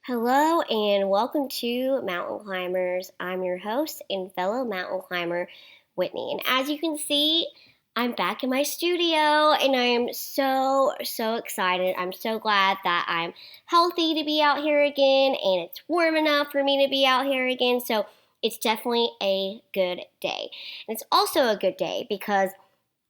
Hello and welcome to Mountain Climbers. I'm your host and fellow mountain climber, Whitney. And as you can see, I'm back in my studio and I am so excited. I'm so glad that I'm healthy to be out here again and it's warm enough for me to be out here again. So it's definitely a good day. And it's also a good day because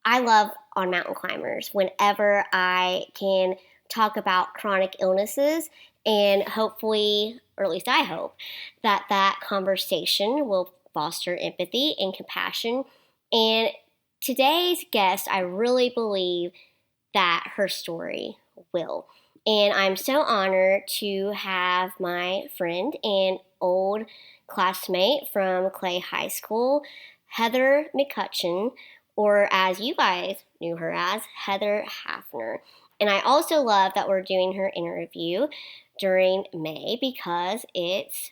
I love on Mountain Climbers whenever I can talk about chronic illnesses and hopefully, or at least I hope, that that conversation will foster empathy and compassion. And today's guest, I really believe that her story will. And I'm so honored to have my friend and old classmate from Clay High School, Heather McCutcheon, or as you guys knew her as, Heather Hafner. And I also love that we're doing her interview during May because it's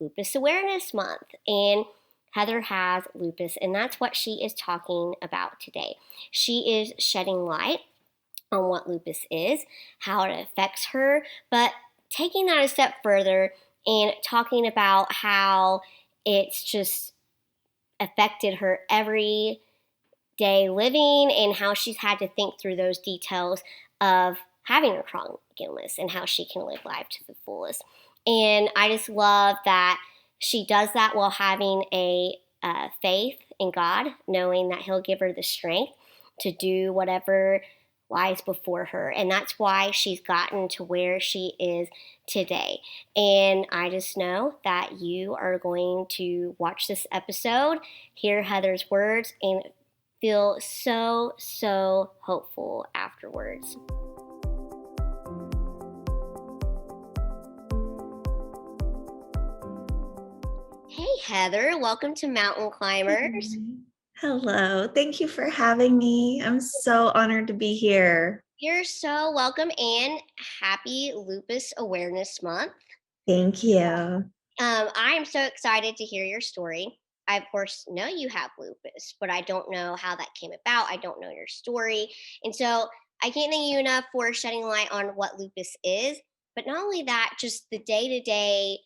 Lupus Awareness Month. And Heather has lupus, and that's what she is talking about today. She is shedding light on what lupus is, how it affects her, but taking that a step further and talking about how it's just affected her every day living and how she's had to think through those details of having a chronic illness and how she can live life to the fullest. And I just love that she does that while having a faith in God, knowing that He'll give her the strength to do whatever lies before her. And that's why she's gotten to where she is today. And I just know that you are going to watch this episode, hear Heather's words, and feel so hopeful afterwards. Hey Heather, welcome to Mountain Climbers. Hello, thank you for having me. I'm so honored to be here. You're so welcome and happy Lupus Awareness Month. Thank you. I am so excited to hear your story. I, of course, know you have lupus, but I don't know how that came about. I don't know your story. And so I can't thank you enough for shedding light on what lupus is. But not only that, just the day to day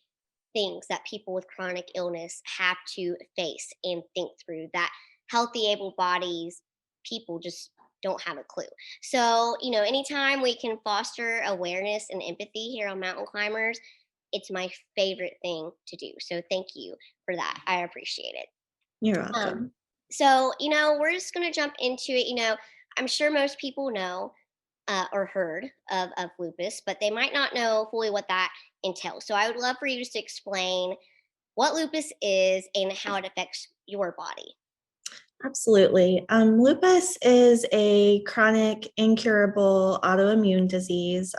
things that people with chronic illness have to face and think through that healthy, able bodies, people just don't have a clue. So, anytime we can foster awareness and empathy here on Mountain Climbers, it's my favorite thing to do. So thank you for that. I appreciate it. You're Um, welcome. so, we're just going to jump into it. I'm sure most people know or heard of lupus, but they might not know fully what that entails. So I would love for you just to explain what lupus is and how it affects your body. Absolutely. Lupus is a chronic, incurable autoimmune disease.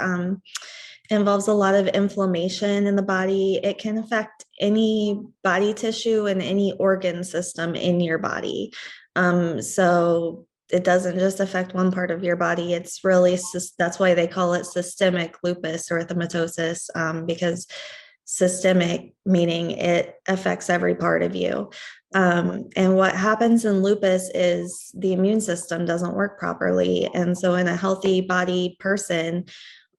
Involves a lot of inflammation in the body. It can affect any body tissue and any organ system in your body. So it doesn't just affect one part of your body. It's really, that's why they call it systemic lupus erythematosus, because systemic, meaning it affects every part of you. And what happens in lupus is the immune system doesn't work properly. And so in a healthy body person,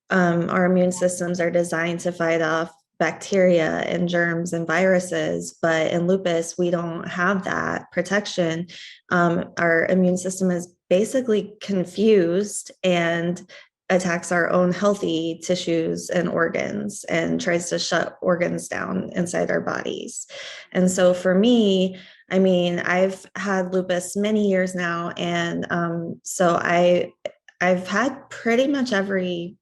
our immune systems are designed to fight off bacteria and germs and viruses, but in lupus, we don't have that protection. Our immune system is basically confused and attacks our own healthy tissues and organs and tries to shut organs down inside our bodies. And so for me, I mean, I've had lupus many years now, and so I've had pretty much every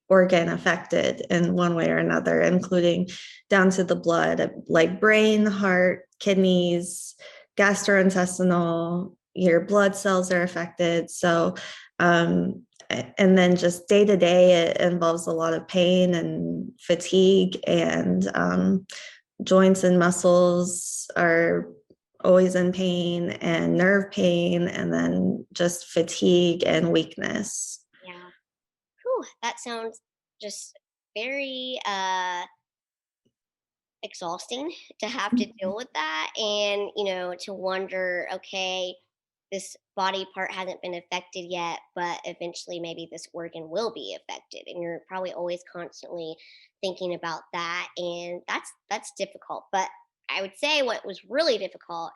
organ affected in one way or another, including down to the blood, like brain, heart, kidneys, gastrointestinal, your blood cells are affected. So, and then just day to day, it involves a lot of pain and fatigue, and joints and muscles are always in pain, and nerve pain, and then just fatigue and weakness. Yeah. Whew, that sounds just very exhausting to have to deal with that and to wonder, okay, this body part hasn't been affected yet, but eventually maybe this organ will be affected, and you're probably always constantly thinking about that, and that's difficult. But I would say what was really difficult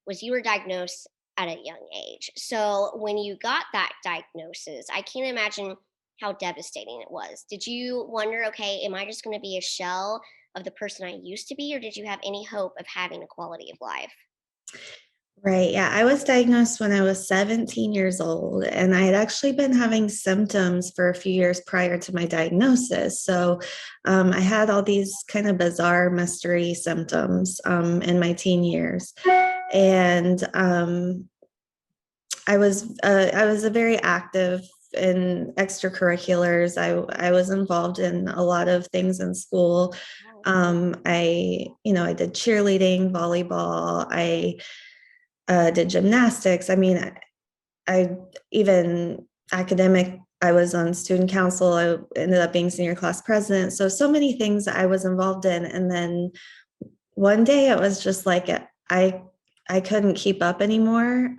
was you were diagnosed at a young age. So when you got that diagnosis, I can't imagine how devastating it was. Did you wonder, okay, am I just going to be a shell of the person I used to be, or did you have any hope of having a quality of life? Right. Yeah. I was diagnosed when I was 17 years old, and I had actually been having symptoms for a few years prior to my diagnosis. So I had all these kind of bizarre mystery symptoms in my teen years. And I was a very active in extracurriculars. I was involved in a lot of things in school. Oh, I did cheerleading, volleyball. I did gymnastics. I mean, I even academic. I was on student council. I ended up being senior class president. So many things I was involved in. And then one day it was just like I I couldn't keep up anymore.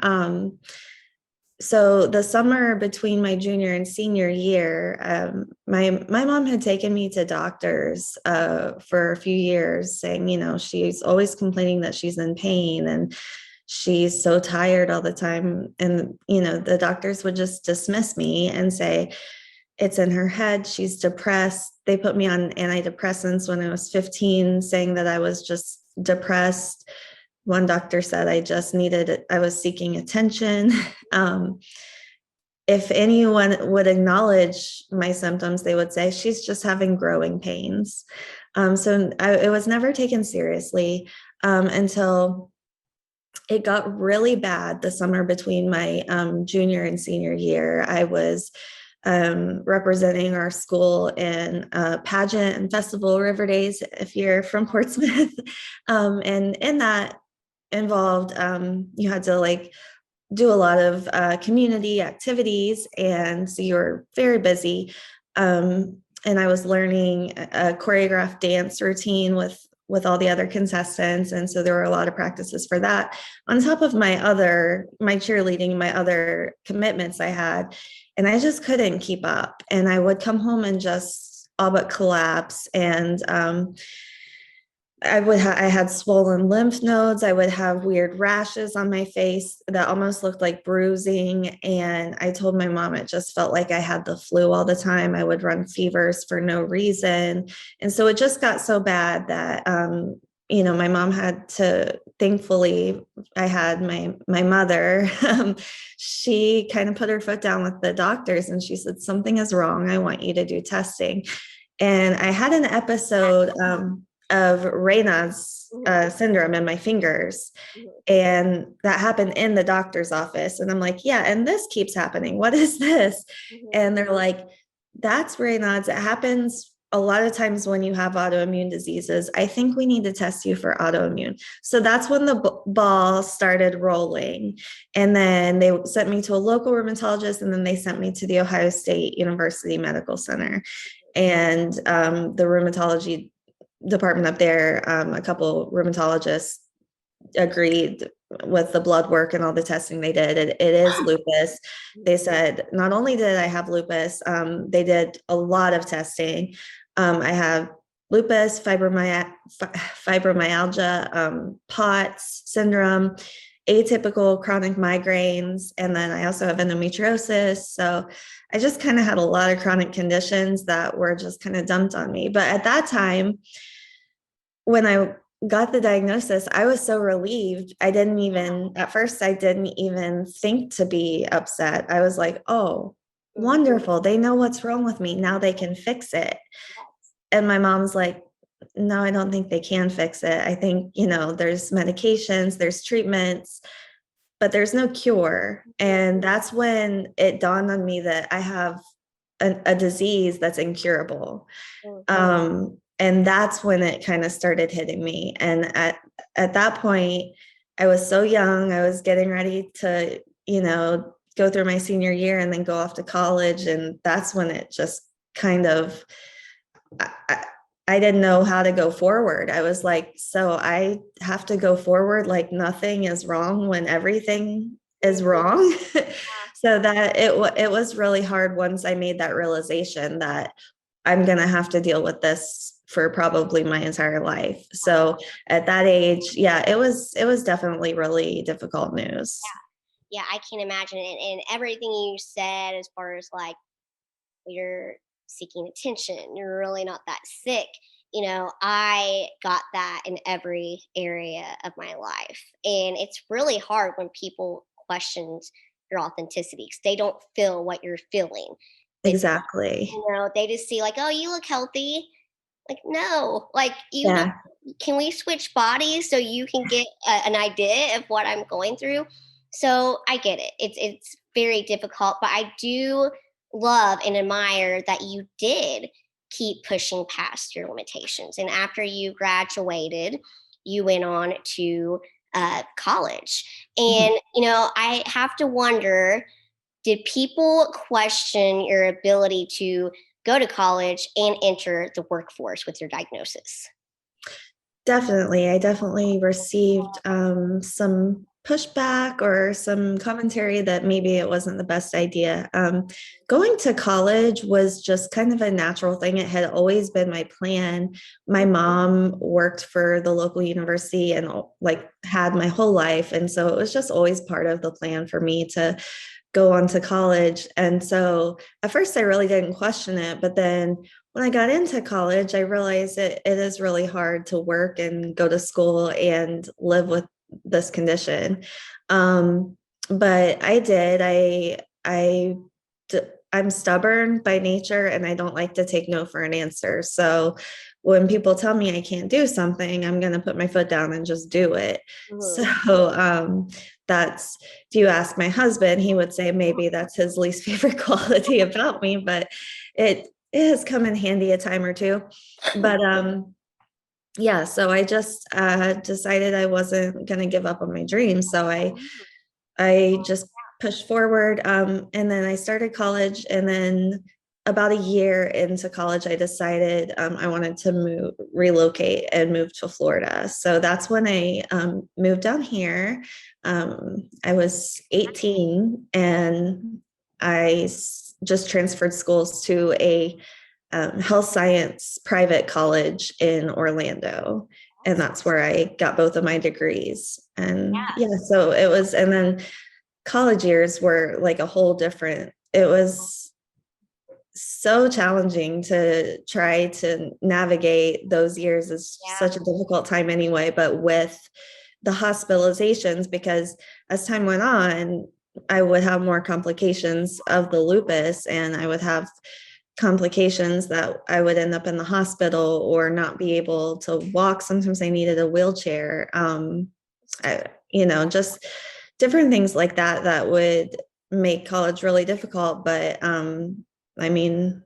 So the summer between my junior and senior year, my mom had taken me to doctors for a few years, saying, she's always complaining that she's in pain and she's so tired all the time. And the doctors would just dismiss me and say it's in her head. She's depressed. They put me on antidepressants when I was 15, saying that I was just depressed. One doctor said I was seeking attention. Um, if anyone would acknowledge my symptoms, they would say she's just having growing pains. It was never taken seriously until it got really bad the summer between my junior and senior year. I was representing our school in a pageant and festival, River Days, if you're from Portsmouth. And in that involved, you had to like do a lot of community activities. And so you were very busy. And I was learning a choreographed dance routine with all the other contestants. And so there were a lot of practices for that on top of my cheerleading, my other commitments I had. And I just couldn't keep up. And I would come home and just all but collapse. And I had swollen lymph nodes. I would have weird rashes on my face that almost looked like bruising. And I told my mom it just felt like I had the flu all the time. I would run fevers for no reason. And so it just got so bad that, my mom had to, thankfully, I had my mother, she kind of put her foot down with the doctors and she said, something is wrong. I want you to do testing. And I had an episode, of Raynaud's syndrome in my fingers. And that happened in the doctor's office. And I'm like, yeah, and this keeps happening. What is this? And they're like, that's Raynaud's. It happens a lot of times when you have autoimmune diseases. I think we need to test you for autoimmune. So that's when the ball started rolling. And then they sent me to a local rheumatologist, and then they sent me to the Ohio State University Medical Center. And the rheumatology department up there, a couple rheumatologists agreed with the blood work and all the testing they did. It is lupus. They said, not only did I have lupus, they did a lot of testing. I have lupus, fibromyalgia, POTS syndrome, atypical chronic migraines, and then I also have endometriosis. So I just kind of had a lot of chronic conditions that were just kind of dumped on me. But at that time, when I got the diagnosis, I was so relieved. At first, I didn't even think to be upset. I was like, oh, wonderful. They know what's wrong with me. Now they can fix it. And my mom's like, no, I don't think they can fix it. I think, there's medications, there's treatments, but there's no cure. And that's when it dawned on me that I have a disease that's incurable. And that's when it kind of started hitting me. And at that point, I was so young. I was getting ready to, go through my senior year and then go off to college. And that's when it just kind of, I didn't know how to go forward. I was like, so I have to go forward like nothing is wrong when everything is wrong. Yeah. So that it was really hard once I made that realization that I'm going to have to deal with this for probably my entire life. So at that age, yeah, it was definitely really difficult news. Yeah, I can imagine. And everything you said, as far as like you're seeking attention, you're really not that sick. I got that in every area of my life. And it's really hard when people questions your authenticity because they don't feel what you're feeling. They, Exactly. they just see like, oh, you look healthy. Like, no, like you don't. Yeah, Can we switch bodies so you can get an idea of what I'm going through? So I get it. It's very difficult, but I do love and admire that you did keep pushing past your limitations. And after you graduated, you went on to college. mhm. And I have to wonder, did people question your ability to go to college and enter the workforce with your diagnosis? Definitely. I definitely received some pushback or some commentary that maybe it wasn't the best idea. Going to college was just kind of a natural thing. It had always been my plan. My mom worked for the local university and like had my whole life. And so it was just always part of the plan for me to go on to college. And so at first I really didn't question it, but then when I got into college, I realized it is really hard to work and go to school and live with this condition. Um, but I did. I I'm stubborn by nature and I don't like to take no for an answer. So when people tell me I can't do something, I'm going to put my foot down and just do it. So Mhm. that's, if you ask my husband, he would say maybe that's his least favorite quality about me, but it has come in handy a time or two. But yeah, so I just decided I wasn't going to give up on my dreams. So I just pushed forward. And then I started college. And then about a year into college, I decided I wanted to relocate and move to Florida. So that's when I moved down here. I was 18 and just transferred schools to a health science private college in Orlando. And that's where I got both of my degrees. And yeah, so it was, and then college years were like a whole different, it was so challenging to try to navigate those years. Is Yeah. such a difficult time anyway, but with the hospitalizations, because as time went on, I would have more complications of the lupus and I would have complications that I would end up in the hospital or not be able to walk. Sometimes I needed a wheelchair. Just different things like that that would make college really difficult. But I mean,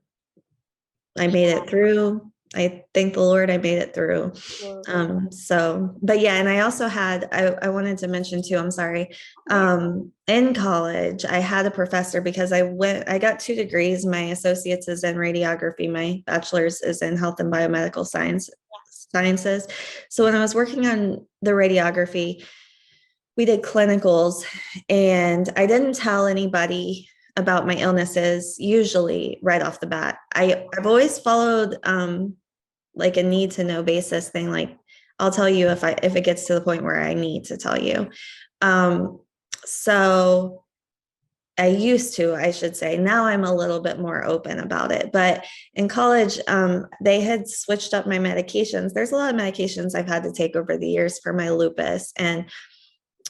I made it through. I thank the Lord I made it through. Mhm. But yeah, and I also had, I wanted to mention too, I'm sorry, in college, I had a professor because I got 2 degrees. My associate's is in radiography. My bachelor's is in health and biomedical sciences. So when I was working on the radiography, we did clinicals and I didn't tell anybody about my illnesses usually right off the bat. I've always followed like a need to know basis thing. Like I'll tell you if it gets to the point where I need to tell you. Um, so I used to, I should say. Now I'm a little bit more open about it. But in college, they had switched up my medications. There's a lot of medications I've had to take over the years for my lupus. And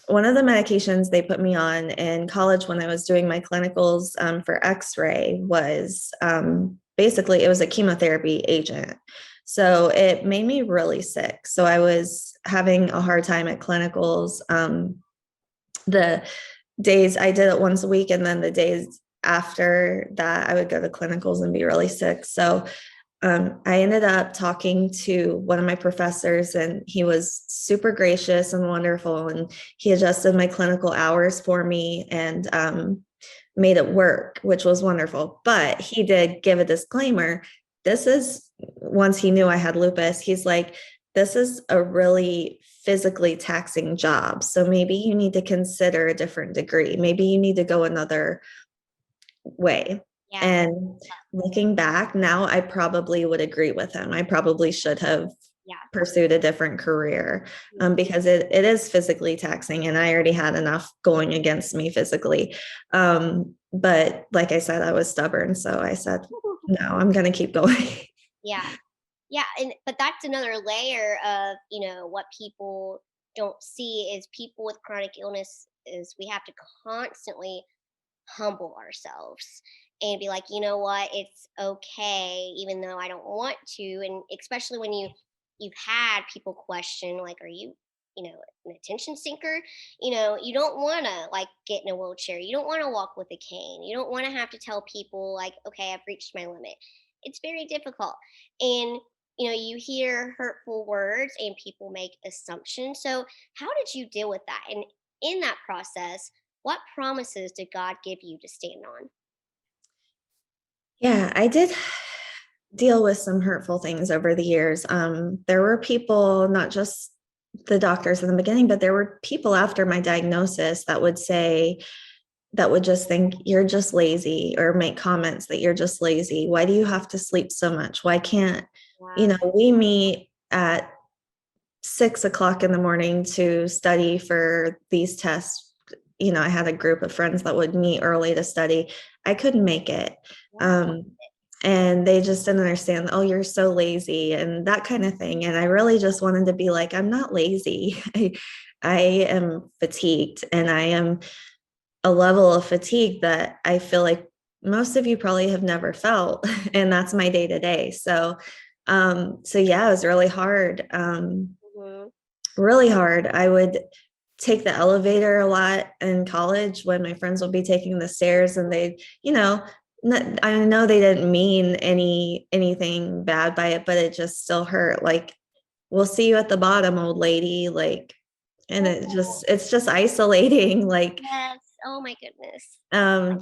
one of the medications they put me on in college when I was doing my clinicals for x-ray was basically it was a chemotherapy agent. So it made me really sick. So I was having a hard time at clinicals. The days I did it once a week, and then the days after that, I would go to clinicals and be really sick. So I ended up talking to one of my professors, and he was super gracious and wonderful. And he adjusted my clinical hours for me and made it work, which was wonderful. But he did give a disclaimer. This is once he knew I had lupus, he's like, this is a really physically taxing job. So maybe you need to consider a different degree. Maybe you need to go another way. Yeah. And looking back now, I probably would agree with him. I probably should have Yeah. pursued a different career, because it is physically taxing and I already had enough going against me physically. But like I said, I was stubborn. So I said, no, I'm going to keep going. Yeah. Yeah, and but that's another layer of, what people don't see is people with chronic illness is we have to constantly humble ourselves and be like, you know what, it's okay, even though I don't want to. And especially when you've had people question, like, are you, an attention seeker? You don't want to like get in a wheelchair. You don't want to walk with a cane. You don't want to have to tell people like, okay, I've reached my limit. It's very difficult. And you hear hurtful words and people make assumptions. So how did you deal with that? And in that process, what promises did God give you to stand on? Yeah, I did deal with some hurtful things over the years. There were people, not just the doctors in the beginning, but there were people after my diagnosis that would say, that would just think you're just lazy or make comments that you're just lazy. Why do you have to sleep so much? Why can't, Wow. we meet at 6 o'clock in the morning to study for these tests. I had a group of friends that would meet early to study. I couldn't make it. Wow. Um, and they just didn't understand, oh, you're so lazy and that kind of thing. And I really just wanted to be like, I'm not lazy. I am fatigued, and I am a level of fatigue that I feel like most of you probably have never felt. And that's my day to day. So yeah, it was really hard. Mhm. Really hard. I would take the elevator a lot in college when my friends would be taking the stairs, and they, I know they didn't mean anything bad by it, but it just still hurt. Like, we'll see you at the bottom, old lady. Like, and Oh, it's just isolating. Like, yes. Oh my goodness.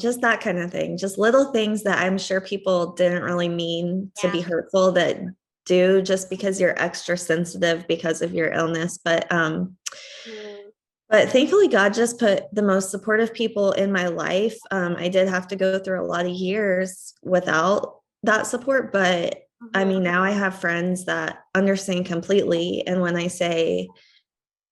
just that kind of thing, just little things that I'm sure people didn't really mean to Yeah. be hurtful that do, just because you're extra sensitive because of your illness. Mhm. But thankfully, God just put the most supportive people in my life. I did have to go through a lot of years without that support, but I Mhm. mean, now I have friends that understand completely. And when I say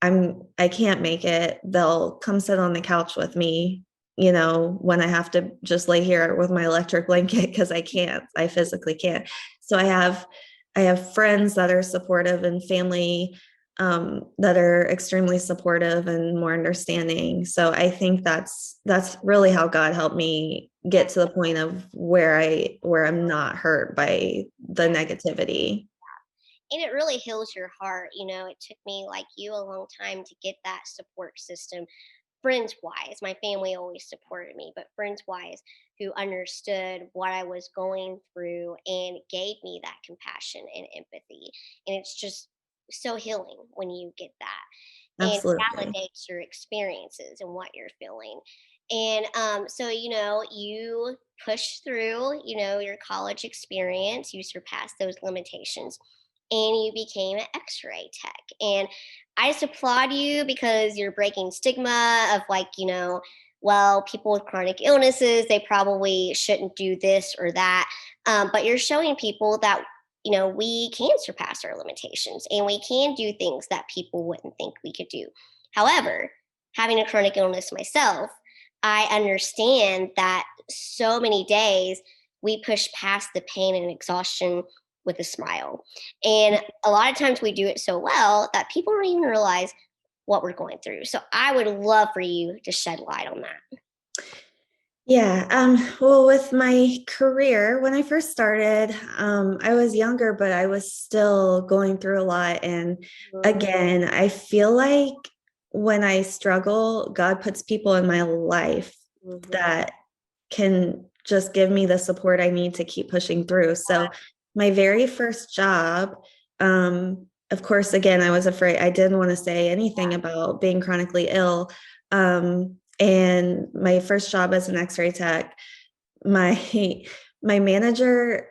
I can't make it, they'll come sit on the couch with me, when I have to just lay here with my electric blanket, because I physically can't. So I have friends that are supportive, and family, that are extremely supportive and more understanding. So I think that's really how God helped me Yeah. get to the point of where I'm not hurt by the Yeah. negativity. And it really heals your heart. It took me like you a long time to get that support system. Friends wise, my family always supported me, but friends wise, who understood what I was going through and gave me that compassion and empathy. And it's just so healing when you get that and Absolutely. validates your experiences and what you're feeling. And so, you pushed through, your college experience, you surpassed those limitations, and you became an x ray tech. And I just applaud you because you're breaking stigma of like, well, people with chronic illnesses, they probably shouldn't do this or that. But you're showing people that we can surpass our limitations and we can do things that people wouldn't think we could do. However, having a chronic illness myself, I understand that so many days we push past the pain and exhaustion with a smile. And a lot of times we do it so well that people don't even realize what we're going through. So I would love for you to shed light on that. Yeah. Well, with my career, when I first started, I was younger, but I was still going through a lot. And Mhm. again, I feel like when I struggle, God puts people in my life Mhm. that can just give me the support I need to keep pushing through. So, my very first job, of course, again, I was afraid. I didn't want to say anything about being chronically ill. And my first job as an X-ray tech, my my manager,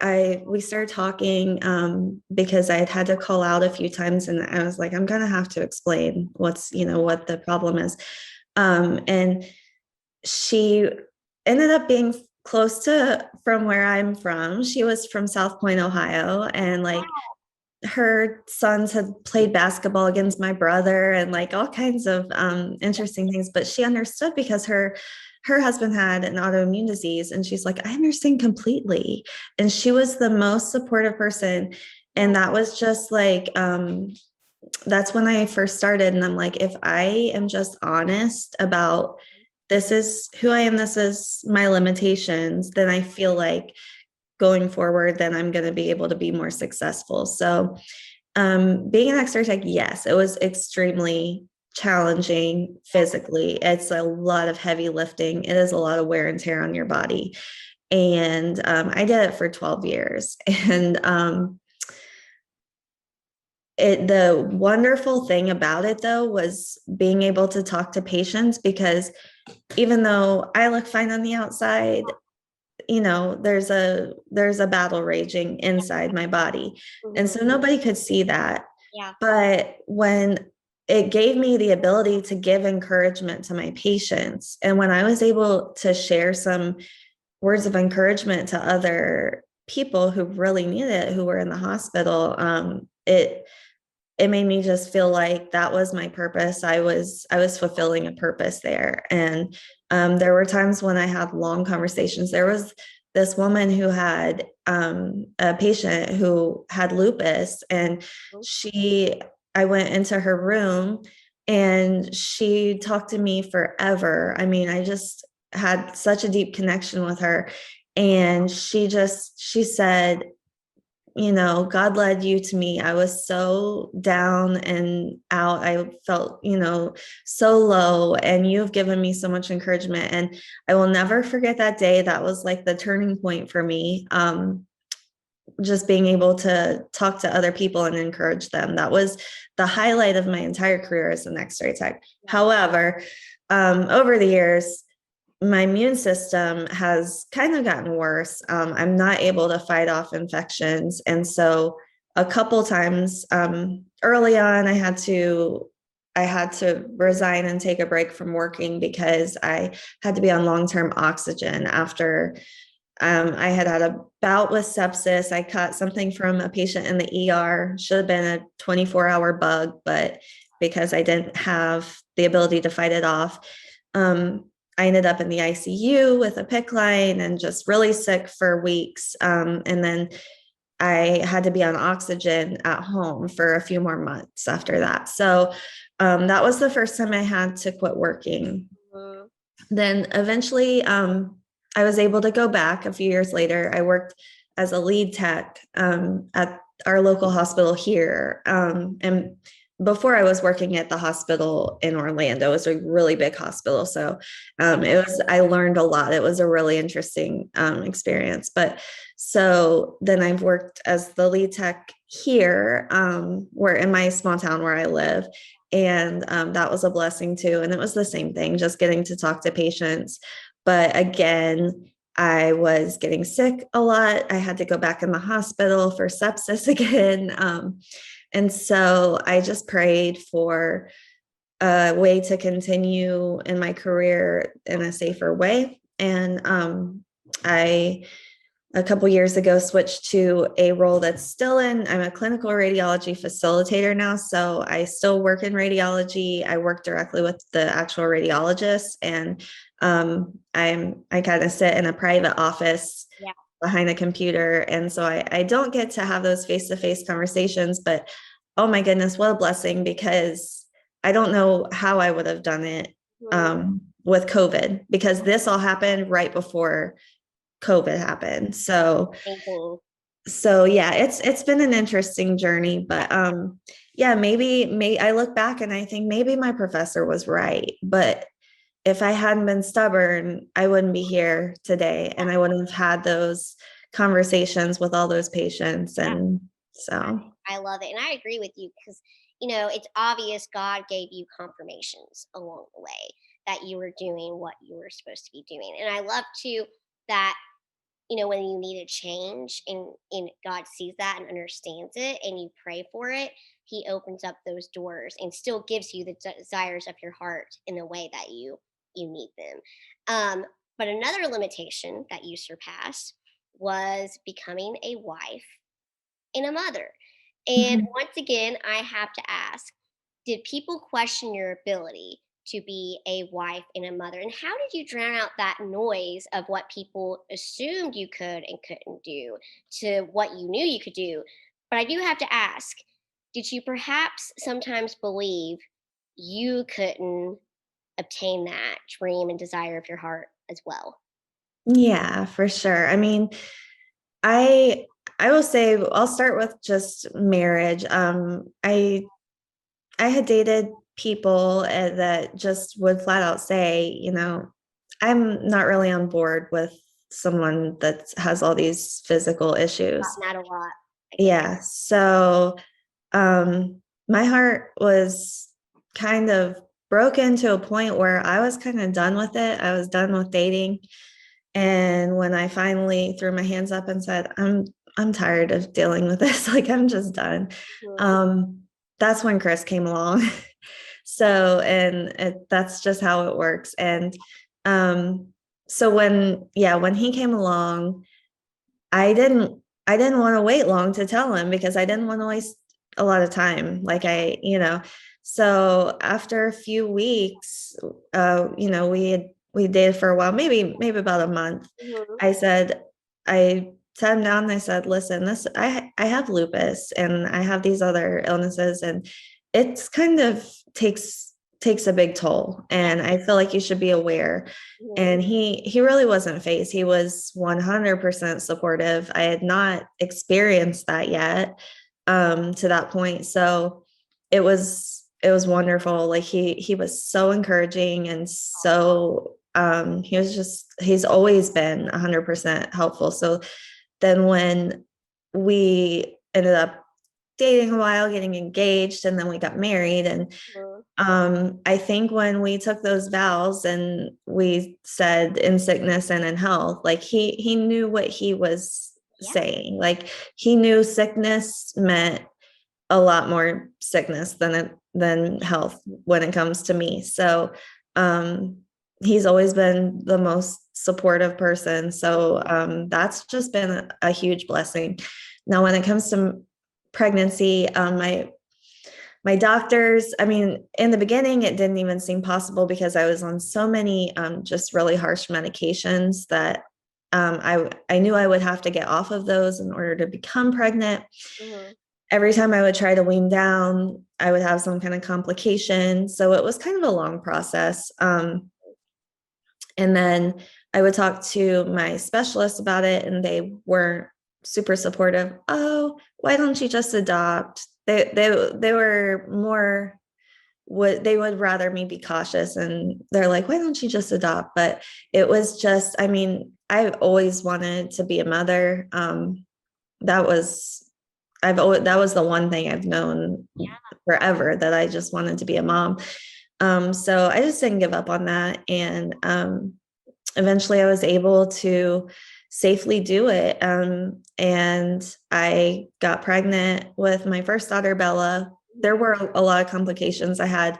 we started talking because I had to call out a few times, and I was like, I'm gonna have to explain what the problem is. And she ended up being close to from where I'm from. She was from South Point, Ohio, and like her sons had played basketball against my brother and like all kinds of interesting things. But she understood because her husband had an autoimmune disease, and she's like, I understand completely. And she was the most supportive person. And that was just like that's when I first started. And I'm like, if I am just honest about this is who I am, this is my limitations, then I feel like going forward, then I'm going to be able to be more successful. So, being an extra tech, yes, it was extremely challenging physically. It's a lot of heavy lifting. It is a lot of wear and tear on your body. And I did it for 12 years. And the wonderful thing about it though was being able to talk to patients, because even though I look fine on the outside, there's a battle raging inside my body. And Mhm. so nobody could see that. Yeah. But when it gave me the ability to give encouragement to my patients, and when I was able to share some words of encouragement to other people who really needed it, who were in the hospital, it made me just feel like that was my purpose. I was fulfilling a purpose there. And there were times when I had long conversations. There was this woman who had a patient who had lupus, and I went into her room, and she talked to me forever. I mean, I just had such a deep connection with her. And she said, God led you to me. I was so down and out. I felt, so low, and you've given me so much encouragement. And I will never forget that day. That was like the turning point for me. Just being able to talk to other people and encourage them. That was the highlight of my entire career as an X-ray tech. However, over the years, my immune system has kind of gotten worse. I'm not able to fight off infections. And so a couple times early on, I had to resign and take a break from working because I had to be on long-term oxygen after I had a bout with sepsis. I caught something from a patient in the ER. Should have been a 24-hour bug, but because I didn't have the ability to fight it off, I ended up in the ICU with a PICC line and just really sick for weeks. And then I had to be on oxygen at home for a few more months after that. So that was the first time I had to quit working. Mhm. Then eventually, I was able to go back a few years later. I worked as a lead tech at our local hospital here. And before I was working at the hospital in Orlando, it was a really big hospital. So I learned a lot. It was a really interesting experience. But so then I've worked as the lead tech here, where in my small town where I live. And that was a blessing too. And it was the same thing, just getting to talk to patients. But again, I was getting sick a lot. I had to go back in the hospital for sepsis again. And so I just prayed for a way to continue in my career in a safer way. And I a couple years ago switched to a role that's still in. I'm a clinical radiology facilitator now, so I still work in radiology. I work directly with the actual radiologist, and I kind of sit in a private office Yeah. behind a computer, and so I don't get to have those face-to-face conversations. But oh my goodness, what a blessing, because I don't know how I would have done it Mhm. with COVID, because this all happened right before COVID happened. Amazing. So yeah, it's been an interesting journey, but yeah, maybe I look back and I think maybe my professor was right, but if I hadn't been stubborn, I wouldn't be here today, and I wouldn't have had those conversations with all those patients. Yeah. And so I love it. And I agree with you because, it's obvious God gave you confirmations along the way that you were doing what you were supposed to be doing. And I love too that, when you need a change and God sees that and understands it and you pray for it, he opens up those doors and still gives you the desires of your heart in the way that you need them. But another limitation that you surpassed was becoming a wife and a mother. And Mhm. once again, I have to ask, did people question your ability to be a wife and a mother? And how did you drown out that noise of what people assumed you could and couldn't do to what you knew you could do? But I do have to ask, did you perhaps sometimes believe you couldn't obtain that dream and desire of your heart as well? Yeah, for sure. I mean, I I will say I'll start with just marriage. I had dated people that just would flat out say, I'm not really on board with someone that has all these physical issues. Gotten that a lot. I get Yeah. So my heart was kind of broken to a point where I was kind of done with it. I was done with dating. And when I finally threw my hands up and said, I'm tired of dealing with this, like I'm just done. Mhm. Um, that's when Chris came along. So, and that's just how it works. And um, so when he came along, I didn't want to wait long to tell him because I didn't want to waste a lot of time. So after a few weeks, we dated for a while, maybe about a month. Mhm. I said, I sat him down and I said, listen, I have lupus and I have these other illnesses and it's kind of takes a big toll. Yeah. And I feel like you should be aware. Mhm. And he really wasn't phased. He was 100% supportive. I had not experienced that yet, to that point. So it was wonderful. Like he was so encouraging and so he's always been 100% helpful. So then when we ended up dating a while, getting engaged, and then we got married, and Mhm. I think when we took those vows and we said in sickness and in health, like he knew what he was Yeah. saying. Like he knew sickness meant a lot more sickness than health when it comes to me. So um he's always been the most supportive person. So that's just been a huge blessing. Now when it comes to pregnancy, my doctors, I mean, in the beginning, it didn't even seem possible because I was on so many just really harsh medications that I knew I would have to get off of those in order to become pregnant. Mhm. Every time I would try to wean down, I would have some kind of complication. So it was kind of a long process. And then I would talk to my specialist about it, and they weren't super supportive. Oh, why don't you just adopt? They were more they would rather me be cautious, and they're like, why don't you just adopt? But it was just, I mean, I've always wanted to be a mother. That was that was the one thing I've known forever, that I just wanted to be a mom. So I just didn't give up on that. And eventually I was able to safely do it. And I got pregnant with my first daughter, Bella. There Mhm. were a lot of complications. I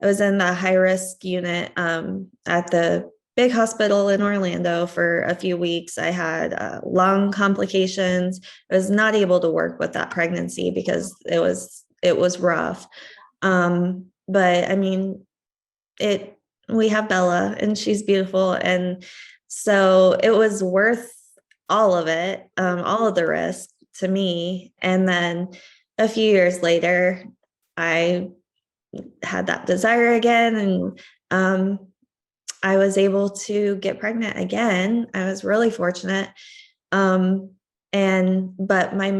was in the high risk unit at the big hospital in Orlando for a few weeks. I had lung complications. I was not able to work with that pregnancy because it was rough. But I mean, it we have Bella and she's beautiful, and so it was worth all of it, all of the risk to me. And then a few years later, I had that desire again, and I was able to get pregnant again. I was really fortunate. Um, but my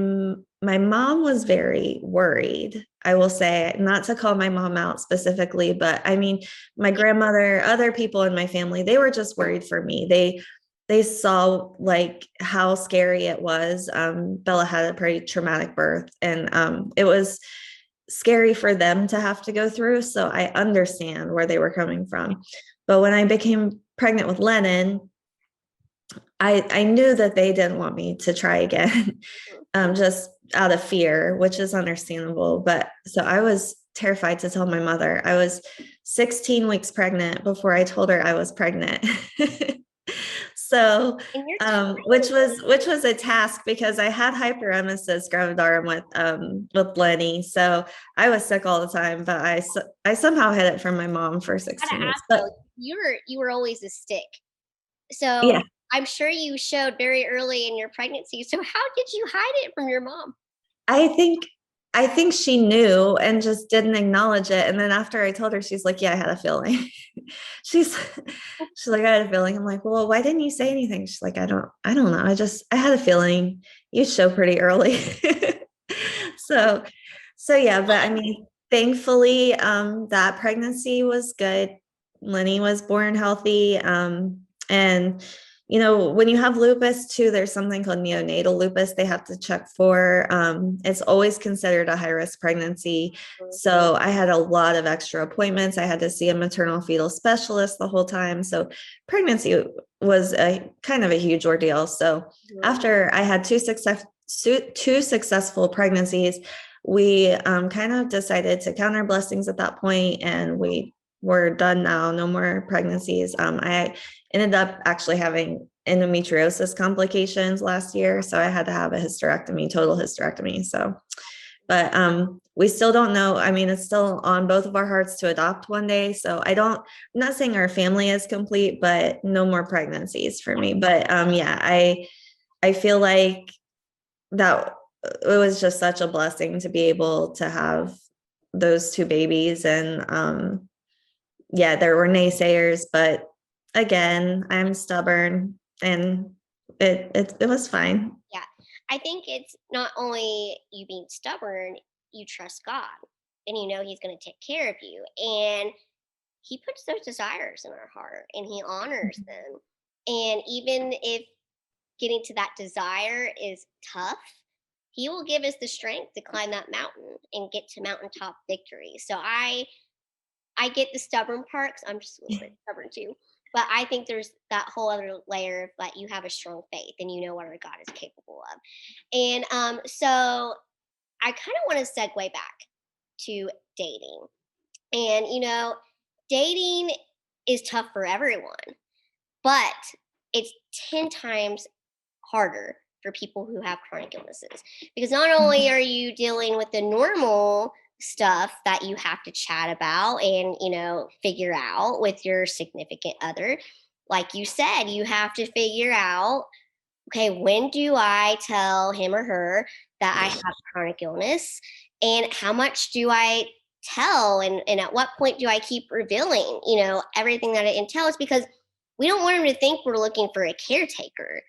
mom was very worried. I will say, not to call my mom out specifically, but I mean, my grandmother, other people in my family, they were just worried for me. They saw like how scary it was. Bella had a pretty traumatic birth, and it was scary for them to have to go through. So I understand where they were coming from. But when I became pregnant with Lennon, I knew that they didn't want me to try again, Mhm. just out of fear, which is understandable. But so I was terrified to tell my mother. I was 16 weeks pregnant before I told her I was pregnant. So, And you're which was a task because I had hyperemesis gravidarum with Lenny, so I was sick all the time. But I somehow hid it from my mom for gotta 16 weeks. ask But though, you were always a stick. So yeah, I'm sure you showed very early in your pregnancy. So how did you hide it from your mom? I think I think she knew and just didn't acknowledge it. And then after I told her, she's like, "Yeah, I had a feeling." she's she's like, "I had a feeling." I'm like, "Well, why didn't you say anything?" She's like, I don't know. I had a feeling. You show pretty early." so so yeah, but I mean, thankfully, that pregnancy was good. Lenny was born healthy. And when you have lupus too, there's something called neonatal lupus they have to check for. It's always considered a high risk pregnancy. So I had a lot of extra appointments. I had to see a maternal fetal specialist the whole time. So pregnancy was a kind of a huge ordeal. So Mhm. after I had two successful pregnancies, we kind of decided to count our blessings at that point, and we were done now. No more pregnancies. I ended up actually having endometriosis complications last year, so I had to have a hysterectomy, total hysterectomy. So, but we still don't know. I mean, it's still on both of our hearts to adopt one day. So I'm not saying our family is complete, but no more pregnancies for me. But yeah, I feel like that it was just such a blessing to be able to have those two babies. And yeah, there were naysayers, but again, I'm stubborn, and it was fine. Yeah. I think it's not only you being stubborn, you trust God and you know He's going to take care of you. And He puts those desires in our heart and He honors them. And even if getting to that desire is tough, He will give us the strength to climb that mountain and get to mountaintop victory. So I get the stubborn part 'cause I'm just a little bit stubborn too. But I think there's that whole other layer of that you have a strong faith and you know what our God is capable of. And so I kind of want to segue back to dating. And dating is tough for everyone, but it's 10 times harder for people who have chronic illnesses because not only are you dealing with the normal stuff that you have to chat about and figure out with your significant other, like you said, you have to figure out, okay, when do I tell him or her that I have chronic illness, and how much do I tell, and at what point do I keep revealing everything that it entails, because we don't want him to think we're looking for a caretaker.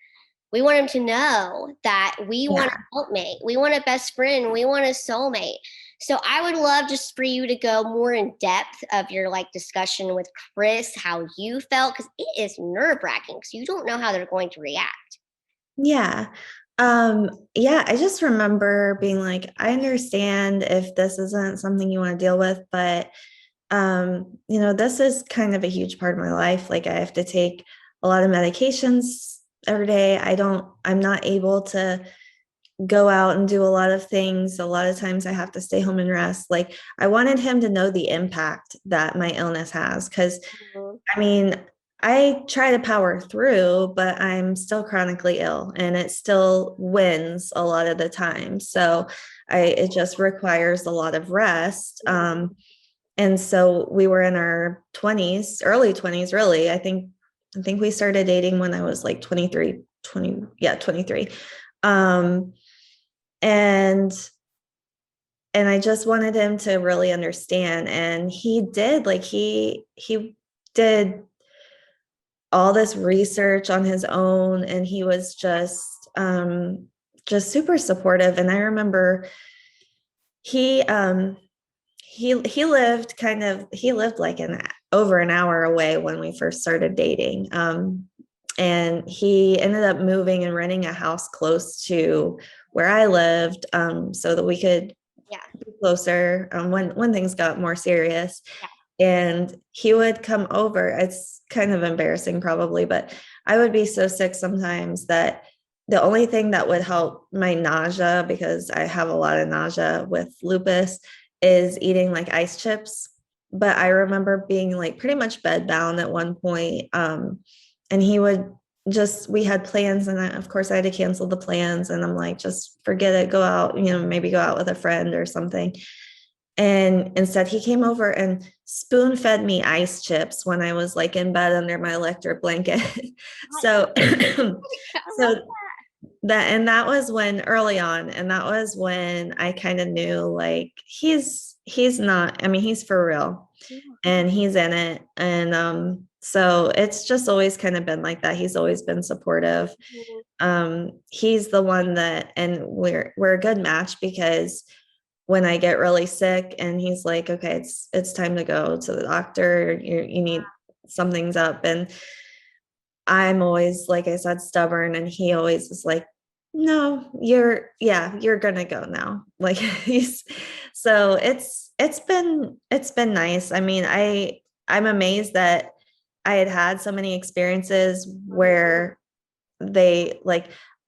We want them to know that we want Yeah. a helpmate, we want a best friend, we want a soulmate. So I would love just for you to go more in depth of your discussion with Chris, how you felt, because it is nerve wracking because you don't know how they're going to react. Yeah. Yeah, I just remember being like, I understand if this isn't something you want to deal with, but this is kind of a huge part of my life. Like I have to take a lot of medications every day. I'm not able to go out and do a lot of things. A lot of times I have to stay home and rest. Like I wanted him to know the impact that my illness has. Cause Mhm. I mean, I try to power through, but I'm still chronically ill and it still wins a lot of the time. So it just requires a lot of rest. And so we were in our 20s, early 20s, really. I think we started dating when I was like 23, 20, yeah, 23. Um, and and I just wanted him to really understand. And he did, like he did all this research on his own, and he was just super supportive. And I remember he he lived like an over an hour away when we first started dating. And he ended up moving and renting a house close to where I lived, so that we could Yeah, be closer, when things got more serious. yeah. And he would come over. It's kind of embarrassing probably, but I would be so sick sometimes that the only thing that would help my nausea, because I have a lot of nausea with lupus, is eating like ice chips. But I remember being like pretty much bedbound at one point. And he would just, we had plans, and of course I had to cancel the plans. And I'm like, just forget it, go out, maybe go out with a friend or something. And instead, he came over and spoon fed me ice chips when I was like in bed under my electric blanket. So, I love so that was when early on, and that was when I kind of knew like he's not, I mean, he's for real that. and he's in it. And so it's just always kind of been like that. He's always been supportive. Mhm. He's the one that, and we're a good match, because when I get really sick and he's like, okay, it's time to go to the doctor, you need, something's up. And I'm always, like I said, stubborn, and he always is like, no, you're gonna go now. Like he's, so it's been nice. I mean, I'm amazed that I had so many experiences where they like,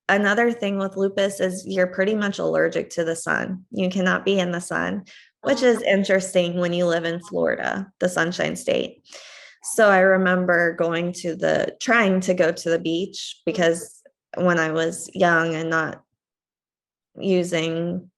another thing with lupus is you're pretty much allergic to the sun. You cannot be in the sun, which Oh, is interesting when you live in Florida, the Sunshine State. So I remember trying to go to the beach, because when I was young and not using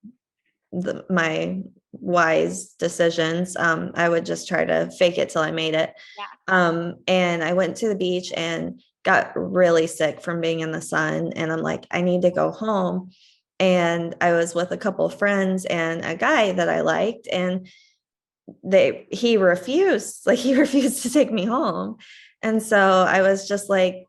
my wise decisions, I would just try to fake it till I made it. yeah. And I went to the beach and got really sick from being in the sun. And I'm like, I need to go home. And I was with a couple of friends and a guy that I liked, and he refused, like he refused to take me home. And so I was just like,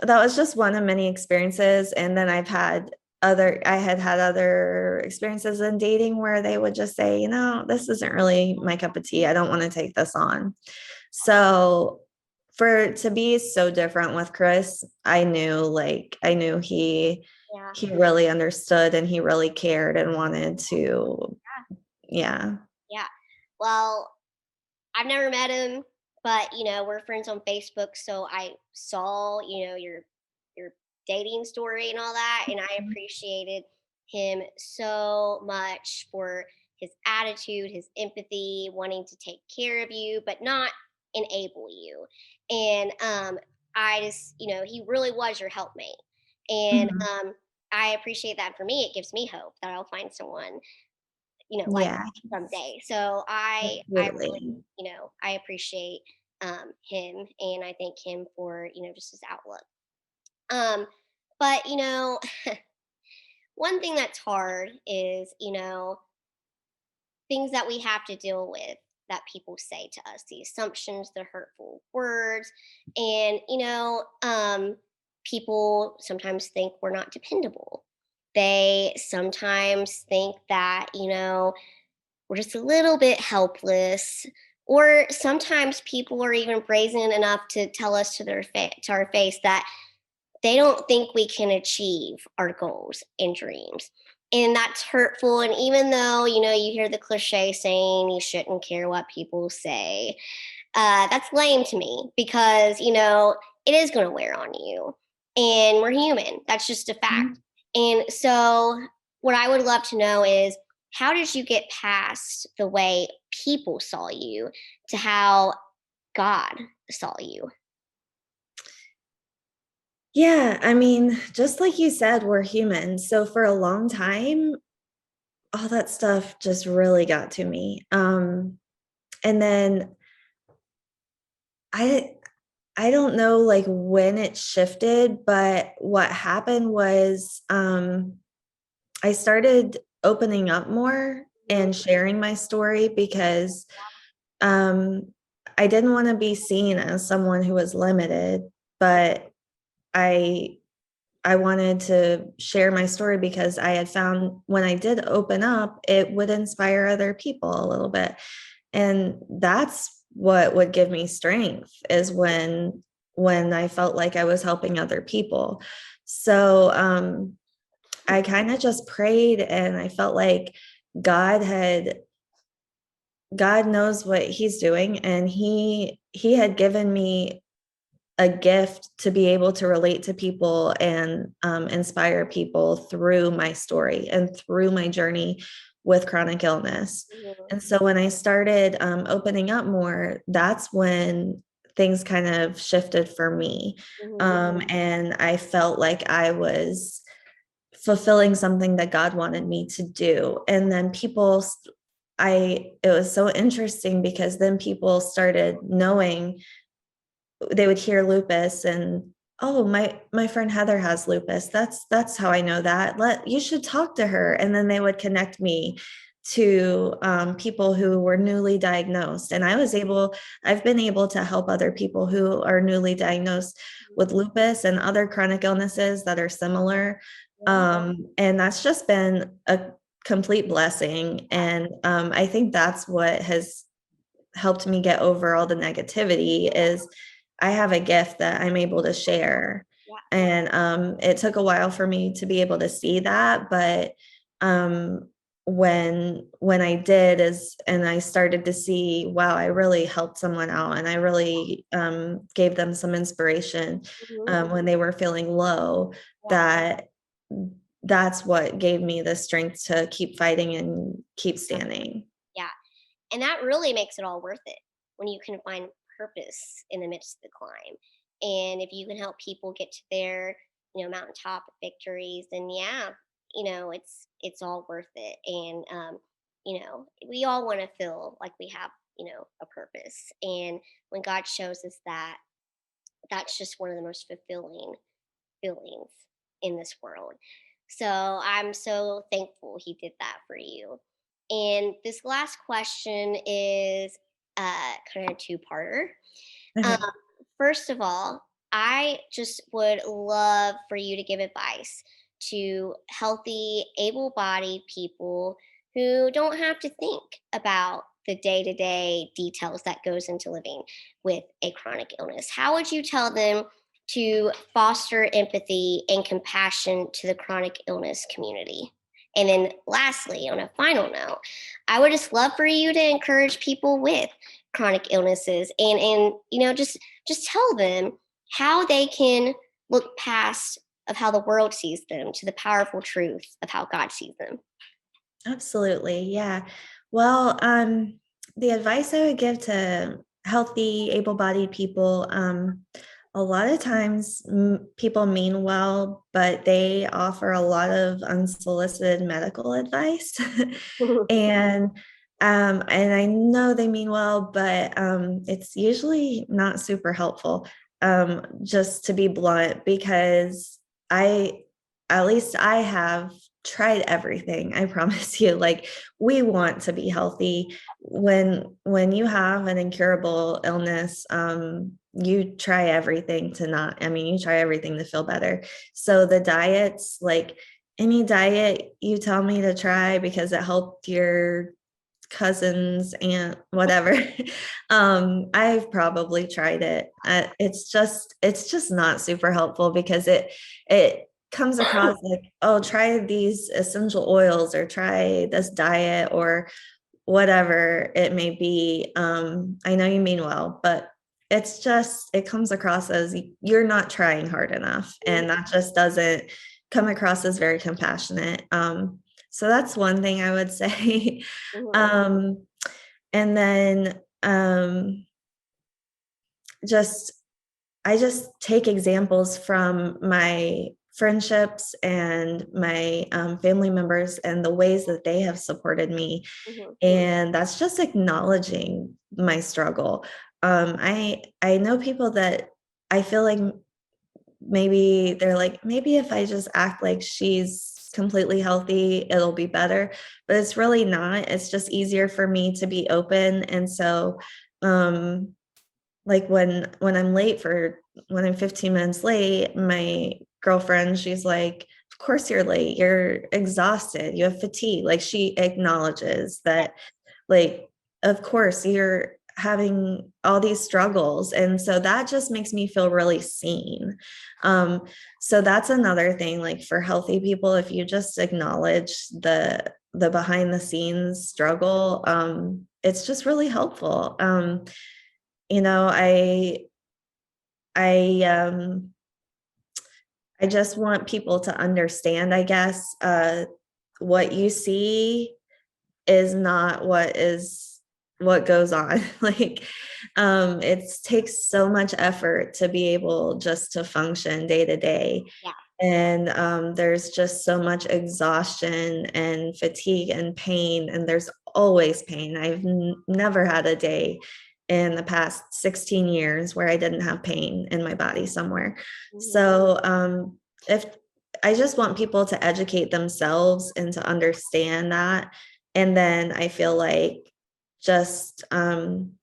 that was just one of many experiences. And then I had other experiences in dating where they would just say, this isn't really my cup of tea. I don't want to take this on. So for to be so different with Chris, I knew Yeah. he really understood, and he really cared and wanted to, yeah. Yeah. Well, I've never met him, but we're friends on Facebook, so I saw, your dating story and all that, and I appreciated him so much for his attitude, his empathy, wanting to take care of you, but not enable you. And I just, he really was your helpmate. And Mhm. I appreciate that. For me, it gives me hope that I'll find someone like Yeah, that someday. So I really, absolutely. I appreciate him, and I thank him for just his outlook. Um, but one thing that's hard is things that we have to deal with that people say to us, the assumptions, the hurtful words, and people sometimes think we're not dependable. They sometimes think that we're just a little bit helpless. Or sometimes people are even brazen enough to tell us to our face that they don't think we can achieve our goals and dreams. And that's hurtful. And even though, you hear the cliche saying you shouldn't care what people say, that's lame to me because, it is going to wear on you. And we're human. That's just a fact. Mhm. And so, what I would love to know is how did you get past the way people saw you to how God saw you? Yeah, I mean, just like you said, we're human. So for a long time, all that stuff just really got to me. And then I I don't know like when it shifted, but what happened was I started opening up more Mhm. and sharing my story, because um I didn't want to be seen as someone who was limited, but I I wanted to share my story because I had found when I did open up, it would inspire other people a little bit. And that's what would give me strength, is when I felt like I was helping other people. So I kind of just prayed, and I felt like God had God knows what he's doing, and he had given me a gift to be able to relate to people and inspire people through my story and through my journey with chronic illness. Mhm. And so when I started opening up more, that's when things kind of shifted for me. Mhm. And I felt like I was fulfilling something that God wanted me to do. And then it was so interesting because then people started knowing, they would hear lupus and, oh, my friend Heather has lupus. That's how I know that. You should talk to her. And then they would connect me to people who were newly diagnosed. And I've been able to help other people who are newly diagnosed with lupus and other chronic illnesses that are similar. Yeah. And that's just been a complete blessing. And I think that's what has helped me get over all the negativity is I have a gift that I'm able to share. Yeah. And it took a while for me to be able to see that, but um, when I did is and I started to see, wow, I really helped someone out, and I really gave them some inspiration Mhm. when they were feeling low. Yeah. That that's what gave me the strength to keep fighting and keep standing. Yeah. And that really makes it all worth it when you can find purpose in the midst of the climb. And if you can help people get to their, mountaintop victories, then yeah, it's all worth it. And we all want to feel like we have, a purpose. And when God shows us that, that's just one of the most fulfilling feelings in this world. So I'm so thankful he did that for you. And this last question is kind of a two-parter. Um, Okay. First of all, I just would love for you to give advice to healthy, able bodied people who don't have to think about the day-to-day details that goes into living with a chronic illness. How would you tell them to foster empathy and compassion to the chronic illness community? And then lastly, on a final note, I would just love for you to encourage people with chronic illnesses and just tell them how they can look past of how the world sees them to the powerful truth of how God sees them. Absolutely. Yeah. Well, the advice I would give to healthy, able bodied people, a lot of times people mean well, but they offer a lot of unsolicited medical advice. and and I know they mean well, but it's usually not super helpful. Just to be blunt, because I, at least I have tried everything. I promise you. Like, we want to be healthy. When you have an incurable illness, you try everything to not, I mean, you try everything to feel better. So the diets, like any diet you tell me to try because it helped your cousins and whatever, I've probably tried it. It's just not super helpful because it comes across like, oh, try these essential oils or try this diet or whatever it may be. I know you mean well, but it comes across as you're not trying hard enough, and that just doesn't come across as very compassionate. So that's one thing I would say. Mhm. um, and then just I just take examples from my friendships and my family members and the ways that they have supported me. Mhm. And that's just acknowledging my struggle. I know people that I feel like maybe they're like, maybe if I just act like she's completely healthy, it'll be better. But it's really not. It's just easier for me to be open. And so um like when I'm 15 minutes late, my girlfriend, she's like, of course you're late, you're exhausted, you have fatigue. Like, she acknowledges that, like, of course you're having all these struggles. And so that just makes me feel really seen. um so that's another thing, like, for healthy people, if you just acknowledge the behind the scenes struggle, it's just really helpful. You know, I I just want people to understand, I guess, what you see is not what goes on. Like, it takes so much effort to be able just to function day to day. Yeah. And there's just so much exhaustion and fatigue and pain, and there's always pain. I've never had a day in the past 16 years where I didn't have pain in my body somewhere. Mm-hmm. So if I just want people to educate themselves and to understand that. And then I feel like just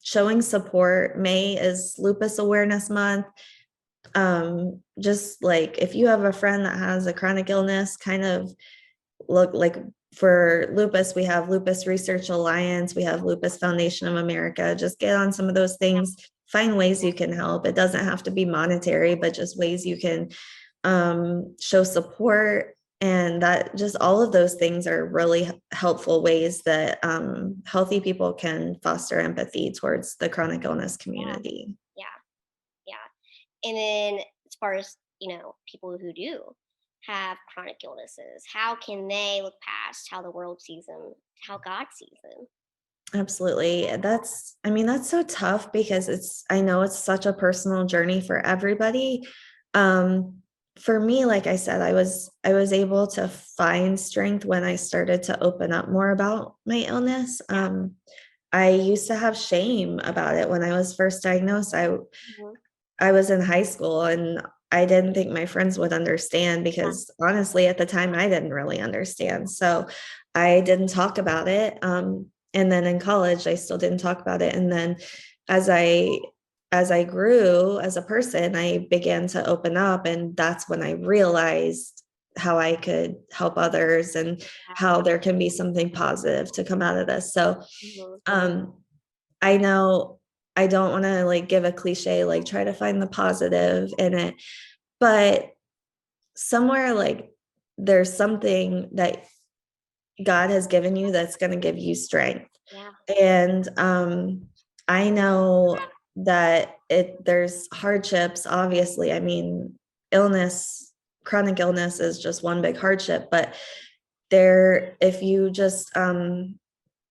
showing support. May is Lupus Awareness Month. Just like if you have a friend that has a chronic illness, kind of look like, for lupus, we have Lupus Research Alliance, we have Lupus Foundation of America. Just get on some of those things, find ways you can help. It doesn't have to be monetary, but just ways you can show support. And that, just all of those things are really helpful ways that healthy people can foster empathy towards the chronic illness Yeah. community. Yeah. Yeah. And then as far as, people who do have chronic illnesses, how can they look past how the world sees them, how God sees them? Absolutely. I mean, that's so tough because I know it's such a personal journey for everybody. Um, for me, like I said, I was able to find strength when I started to open up more about my illness. Yeah. I used to have shame about it when I was first diagnosed. Mhm. I was in high school and I didn't think my friends would understand Yeah. because honestly, at the time, I didn't really understand. So I didn't talk about it. And then in college, I still didn't talk about it. And then as I as I grew as a person, I began to open up, and that's when I realized how I could help others and how there can be something positive to come out of this. So Mhm. um, I know I don't want to like give a cliche, like try to find the positive in it, but somewhere like there's something that God has given you that's going to give you strength. Yeah. And I know that there's hardships, obviously. I mean, illness, chronic illness is just one big hardship, but if you just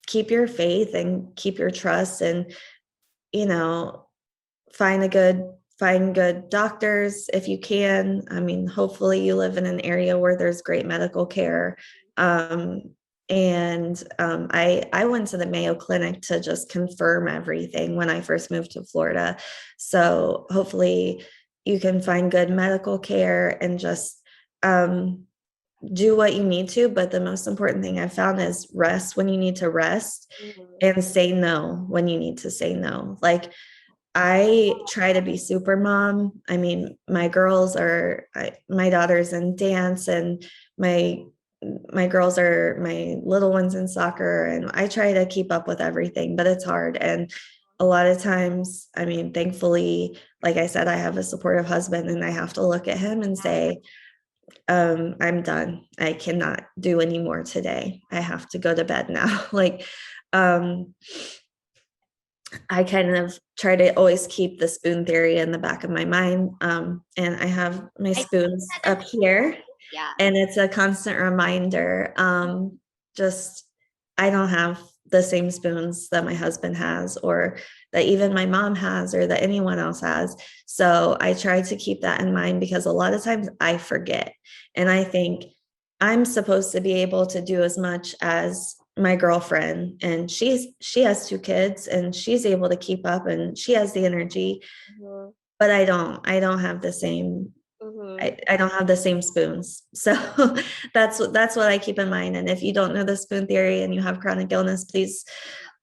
keep your faith and keep your trust and, you know, find good doctors if you can. I mean, hopefully you live in an area where there's great medical care. Um, and I went to the Mayo Clinic to just confirm everything when I first moved to Florida. So hopefully you can find good medical care and just do what you need to. But the most important thing I've found is rest when you need to rest Mhm. and say no when you need to say no. Like, I try to be super mom. I mean, my daughter's in dance, and my my girls are my little ones in soccer, and I try to keep up with everything, but it's hard. And a lot of times, I mean, thankfully, like I said, I have a supportive husband, and I have to look at him and say, I'm done. I cannot do any more today. I have to go to bed now. Like, um, I kind of try to always keep the spoon theory in the back of my mind. And I have my I think spoons that up here, yeah. and it's a constant reminder. Just, I don't have the same spoons that my husband has, or that even my mom has, or that anyone else has. So I try to keep that in mind because a lot of times I forget. And I think I'm supposed to be able to do as much as my girlfriend, and she has two kids and she's able to keep up and she has the energy, Mhm. but I don't have the same. Mhm. I don't have the same spoons. So that's what I keep in mind. And if you don't know the spoon theory and you have chronic illness, please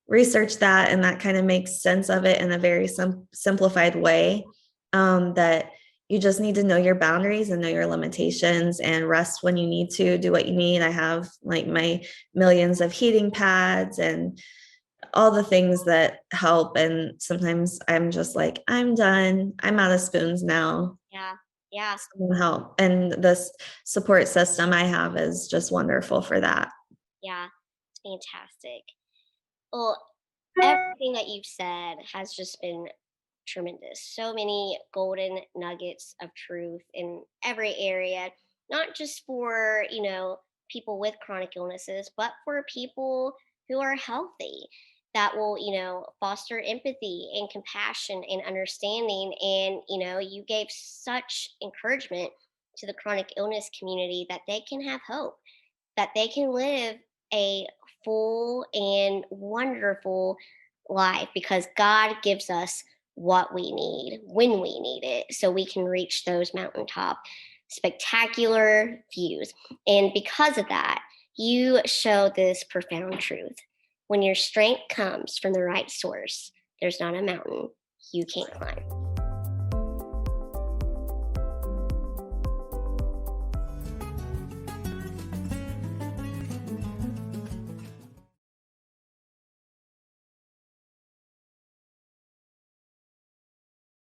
research that. And that kind of makes sense of it in a very simplified way, that you just need to know your boundaries and know your limitations and rest when you need to do what you need. I have like my millions of heating pads and all the things that help. And sometimes I'm just like, I'm done. I'm out of spoons now. Yeah. Yeah. Someone help. And this support system I have is just wonderful for that. Yeah. It's fantastic. Well, everything that you've said has just been tremendous. So many golden nuggets of truth in every area, not just for, people with chronic illnesses, but for people who are healthy, that will, foster empathy and compassion and understanding. And, you gave such encouragement to the chronic illness community that they can have hope, that they can live a full and wonderful life because God gives us what we need when we need it so we can reach those mountaintop spectacular views. And because of that, you show this profound truth. When your strength comes from the right source, there's not a mountain you can't climb.